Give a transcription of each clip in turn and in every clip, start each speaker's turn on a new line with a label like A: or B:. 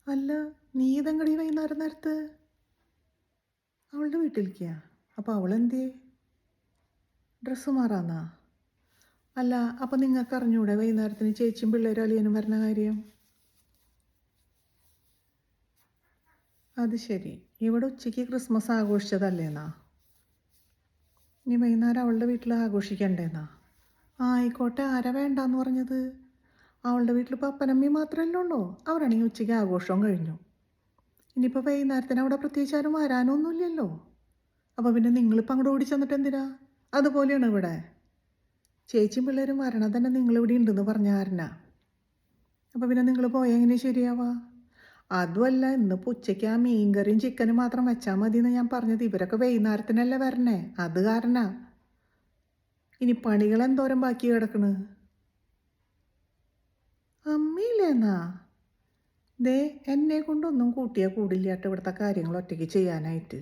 A: അല്ല, നീ ഇതെങ്ങടി വൈകുന്നേരം നേരത്ത് അവളുടെ വീട്ടിലേക്കാ? അപ്പോൾ അവളെന്തേ? ഡ്രസ്സ് മാറാന്നാ? അല്ല, അപ്പം നിങ്ങൾക്ക് അറിഞ്ഞൂടെ വൈകുന്നേരത്തിന് ചേച്ചിയും പിള്ളേരും അളിയനും വരണ കാര്യം? അത് ശരി. ഇവിടെ ഉച്ചയ്ക്ക് ക്രിസ്മസ് ആഘോഷിച്ചതല്ലേന്നാ? ഇനി വൈകുന്നേരം അവളുടെ വീട്ടിൽ ആഘോഷിക്കണ്ടേന്നാ? ആയിക്കോട്ടെ, ആരാ വേണ്ടാന്ന് പറഞ്ഞത്? അവളുടെ വീട്ടിൽ പപ്പനമ്മയും മാത്രമല്ലേ ഉള്ളൂ. അവരാണെങ്കിൽ ഉച്ചയ്ക്ക് ആഘോഷവും കഴിഞ്ഞു. ഇനിയിപ്പോൾ വൈകുന്നേരത്തിന് അവിടെ പ്രത്യേകിച്ച് ആരും വരാനൊന്നുമില്ലല്ലോ. അപ്പോൾ പിന്നെ നിങ്ങളിപ്പോൾ അങ്ങോട്ട് ഓടി ചെന്നിട്ട് എന്തിനാ? അതുപോലെയാണ് ഇവിടെ. ചേച്ചിയും പിള്ളേരും വരണം തന്നെ നിങ്ങളിവിടെ ഉണ്ടെന്ന് പറഞ്ഞ ആരനാ? അപ്പോൾ പിന്നെ നിങ്ങൾ പോയാൽ എങ്ങനെ ശരിയാവാ? അതുമല്ല, ഇന്നിപ്പോൾ ഉച്ചയ്ക്ക് ആ മീൻകറിയും ചിക്കനും മാത്രം വെച്ചാൽ മതി എന്ന് ഞാൻ പറഞ്ഞത്. ഇവരൊക്കെ വൈകുന്നേരത്തിനല്ലേ വരണേ, അത് കാരണാ. ഇനി പണികൾ എന്തോരം ബാക്കി കിടക്കണ്? അമ്മയില്ലേന്നാ? ദേ, എന്നെ കൊണ്ടൊന്നും കൂട്ടിയാൽ കൂടില്ലാട്ട് ഇവിടുത്തെ കാര്യങ്ങൾ ഒറ്റയ്ക്ക് ചെയ്യാനായിട്ട്.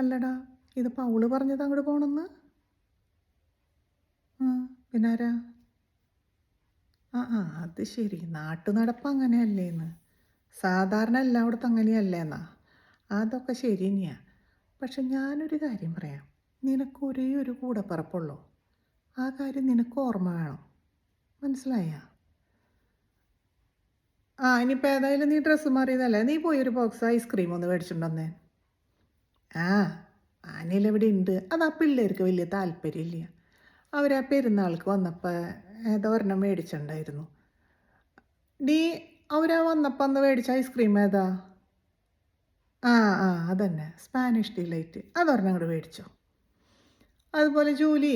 A: അല്ലടാ, ഇതിപ്പോൾ അവള് പറഞ്ഞത് അങ്ങോട്ട് പോകണമെന്ന്? പിന്നെ ആരാ? അത് ശരി. നാട്ടു നടപ്പ് അങ്ങനെയല്ലേന്ന്? സാധാരണ എല്ലായിടത്തും അങ്ങനെയല്ലേന്നാ? അതൊക്കെ ശരി തന്നെയാ. പക്ഷെ ഞാനൊരു കാര്യം പറയാം. നിനക്ക് ഒരേ ഒരു കൂടപ്പിറപ്പുള്ളൂ. ആ കാര്യം നിനക്ക് ഓർമ്മ വേണം. മനസ്സിലായ? ഇനിയിപ്പോൾ ഏതായാലും നീ ഡ്രസ്സ് മാറിയതല്ലേ, നീ പോയി ഒരു ബോക്സ് ഐസ്ക്രീം ഒന്ന് മേടിച്ചിട്ടുണ്ടെന്നേ. ആ ആനയിലെവിടെ ഉണ്ട്. അത് ആ പിള്ളേർക്ക് വലിയ താല്പര്യമില്ല. അവരാ പെരുന്നാൾക്ക് വന്നപ്പോൾ ഏതോ ഒരെണ്ണം മേടിച്ചിട്ടുണ്ടായിരുന്നു. ഡീ, അവരാ വന്നപ്പോൾ അന്ന് മേടിച്ച ഐസ്ക്രീം ഏതാ? ആ അതന്നെ, സ്പാനിഷ് ഡിലൈറ്റ്. അതൊരെണ്ണം അങ്ങോട്ട് മേടിച്ചോ. അതുപോലെ ജൂലി,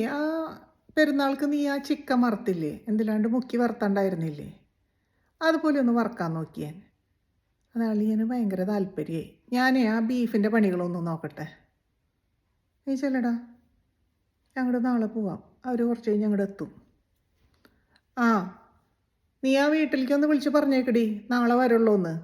A: പെരുന്നാൾക്ക് നീ ആ ചിക്കൻ വറുത്തില്ലേ, എന്തിലാണ്ട് മുക്കി വറുത്തണ്ടായിരുന്നില്ലേ, അതുപോലെ ഒന്ന് വറക്കാൻ നോക്കിയാൻ. അത് അളിയന് ഭയങ്കര താല്പര്യമായി. ഞാനേ ആ ബീഫിൻ്റെ പണികളൊന്നും നോക്കട്ടെ. നീ ചെല്ലടാ, ഞങ്ങളുടെ നാളെ പോവാം. അവർ കുറച്ച് കഴിഞ്ഞ് ഞങ്ങളുടെ എത്തും. ആ നീ ആ വീട്ടിലേക്ക് ഒന്ന് വിളിച്ച് പറഞ്ഞേക്കടി, നാളെ വരുള്ളൂ എന്ന്.